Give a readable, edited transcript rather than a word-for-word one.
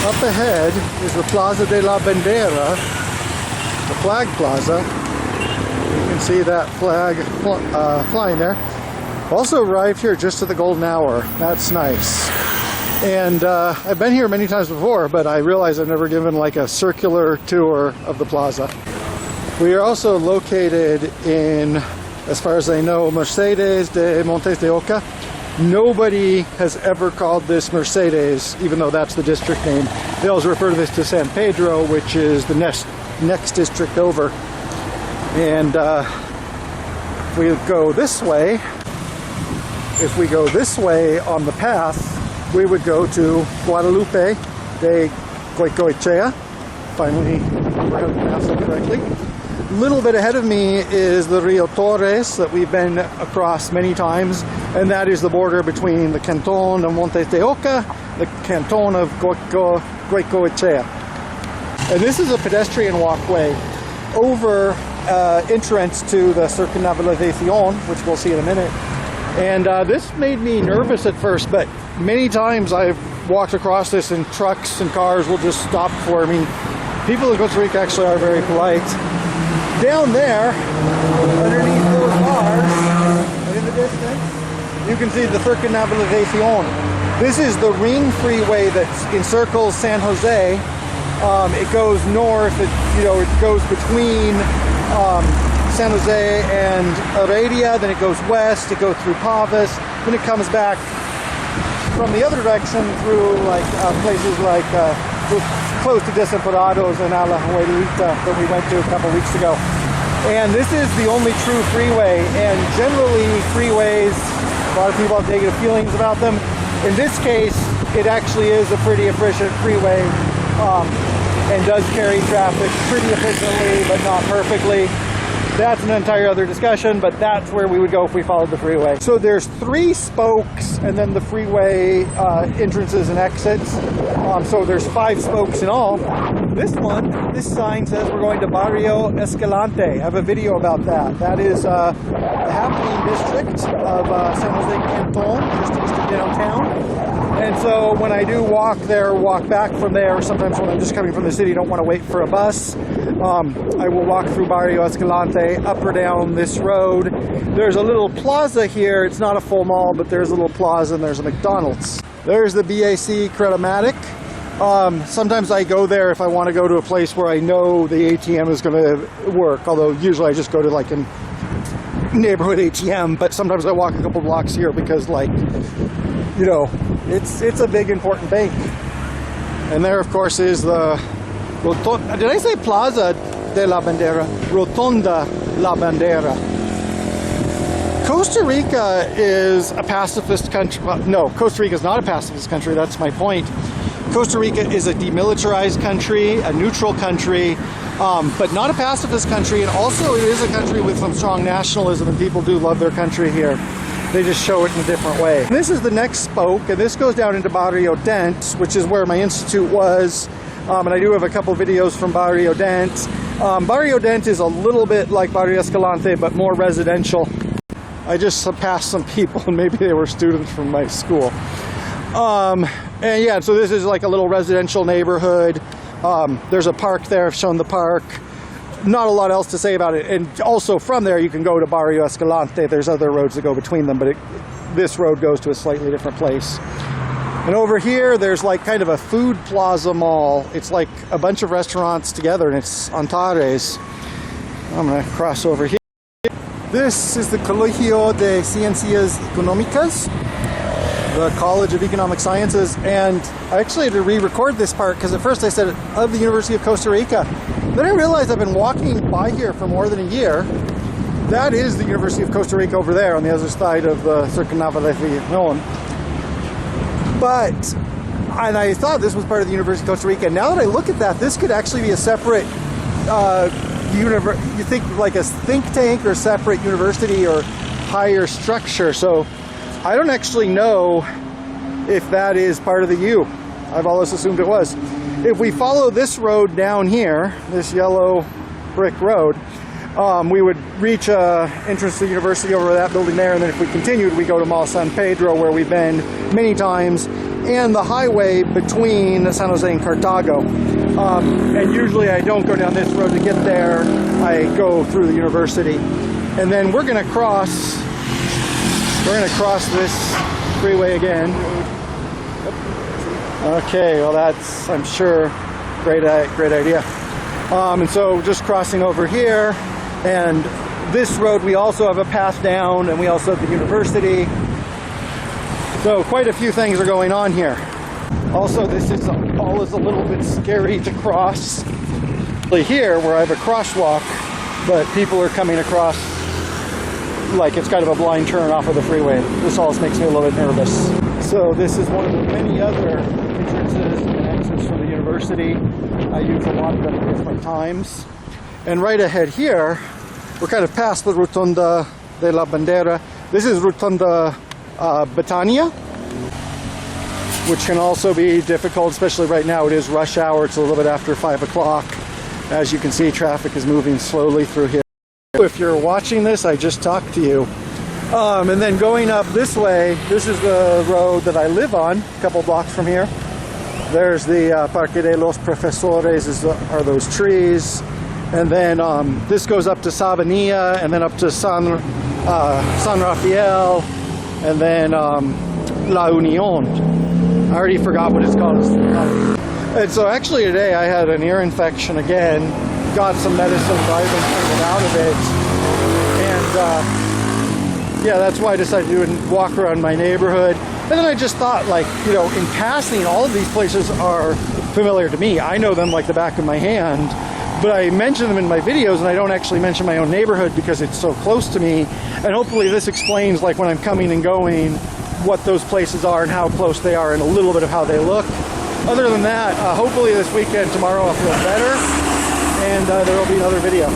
Up ahead is the Plaza de La Bandera, the flag plaza. You can see that flag flying there. Also arrived here just at the golden hour. That's nice. And I've been here many times before, but I realize I've never given like a circular tour of the plaza. We are also located in, as far as I know, Mercedes de Montes de Oca. Nobody has ever called this Mercedes, even though that's the district name. They always refer to this to San Pedro, which is the next district over. And if we go this way on the path, we would go to Guadalupe de Goicoechea. Finally, remember how to pronounce it correctly. A little bit ahead of me is the Rio Torres that we've been across many times, and that is the border between the Canton of Montes de Oca, the Canton of Goicoechea. And this is a pedestrian walkway over entrance to the Circunavalacion, which we'll see in a minute. And this made me nervous at first, but many times I've walked across this and trucks and cars will just stop for me. People in Costa Rica actually are very polite. Down there, underneath those bars, and in the distance, you can see the Circunavalacion. This is the ring freeway that encircles San Jose. It goes north. It goes between San Jose and Heredia. Then it goes west. It goes through Pavas. Then it comes back from the other direction through like places like close to Desamparados and Alajuelita that we went to a couple weeks ago. And this is the only true freeway, and generally freeways, a lot of people have negative feelings about them. In this case, it actually is a pretty efficient freeway and does carry traffic pretty efficiently, but not perfectly. That's an entire other discussion, but that's where we would go if we followed the freeway. So there's 3 spokes and then the freeway entrances and exits. So there's 5 spokes in all. This sign says we're going to Barrio Escalante. I have a video about that. That is the happening district of San Jose Canton, just east of downtown. And so when I do walk there, walk back from there, sometimes when I'm just coming from the city, don't want to wait for a bus, I will walk through Barrio Escalante, up or down this road. There's a little plaza here. It's not a full mall, but there's a little plaza and there's a McDonald's. There's the BAC Credimatic. Sometimes I go there if I want to go to a place where I know the ATM is going to work, although usually I just go to like a neighborhood ATM, but sometimes I walk a couple blocks here because it's a big important bank. And there of course is the Rotunda, did I say Plaza de La Bandera? Rotunda de La Bandera. Costa Rica is a pacifist country. Well, no, Costa Rica is not a pacifist country, that's my point. Costa Rica is a demilitarized country, a neutral country, but not a pacifist country, and also it is a country with some strong nationalism, and people do love their country here. They just show it in a different way. This is the next spoke, and this goes down into Barrio Dent, which is where my institute was, and I do have a couple videos from Barrio Dent. Barrio Dent is a little bit like Barrio Escalante, but more residential. I just passed some people, and maybe they were students from my school. And yeah, so this is like a little residential neighborhood. There's a park there, I've shown the park. Not a lot else to say about it. And also from there you can go to Barrio Escalante. There's other roads that go between them, but this road goes to a slightly different place. And over here there's like kind of a food plaza mall. It's like a bunch of restaurants together, and it's Antares. I'm going to cross over here. This is the Colegio de Ciencias Económicas, the College of Economic Sciences, and I actually had to re-record this part because at first I said of the University of Costa Rica. Then I realized I've been walking by here for more than a year. That is the University of Costa Rica over there on the other side of the Circunavalacion. And I thought this was part of the University of Costa Rica. Now that I look at that, this could actually be a separate you think like a think tank or separate university or higher structure. So I don't actually know if that is part of the U. I've always assumed it was. If we follow this road down here, this yellow brick road, we would reach entrance to the university over that building there, and then if we continued, we go to Mall San Pedro, where we've been many times. and the highway between San Jose and Cartago. And usually I don't go down this road to get there. I go through the university. And then we're going to cross this freeway again. Okay, well that's, I'm sure, great idea. And so just crossing over here, and this road we also have a path down, and we also have the university. So quite a few things are going on here. Also, this is always a little bit scary to cross. Here, where I have a crosswalk, but people are coming across like it's kind of a blind turn off of the freeway. This always makes me a little bit nervous. So this is one of the many other entrances and exits from the university. I use a lot of them at different times. And right ahead here, we're kind of past the Rotunda de La Bandera. This is Rotunda Betania, which can also be difficult, especially right now. It is rush hour. It's a little bit after 5 o'clock. As you can see, traffic is moving slowly through here. If you're watching this, I just talked to you. And then going up this way, this is the road that I live on, a couple blocks from here. There's the Parque de los Profesores, are those trees. And then this goes up to Sabanilla, and then up to San Rafael, and then La Union. I already forgot what it's called. And so actually today I had an ear infection again, got some medicine, but I've been trying to get out of it. And yeah, that's why I decided to do a walk around my neighborhood. And then I just thought, like, you know, in passing, all of these places are familiar to me. I know them like the back of my hand. But I mention them in my videos, and I don't actually mention my own neighborhood because it's so close to me. And hopefully this explains, like, when I'm coming and going, what those places are and how close they are and a little bit of how they look. Other than that, hopefully this weekend, tomorrow, I'll feel better, and there will be another video.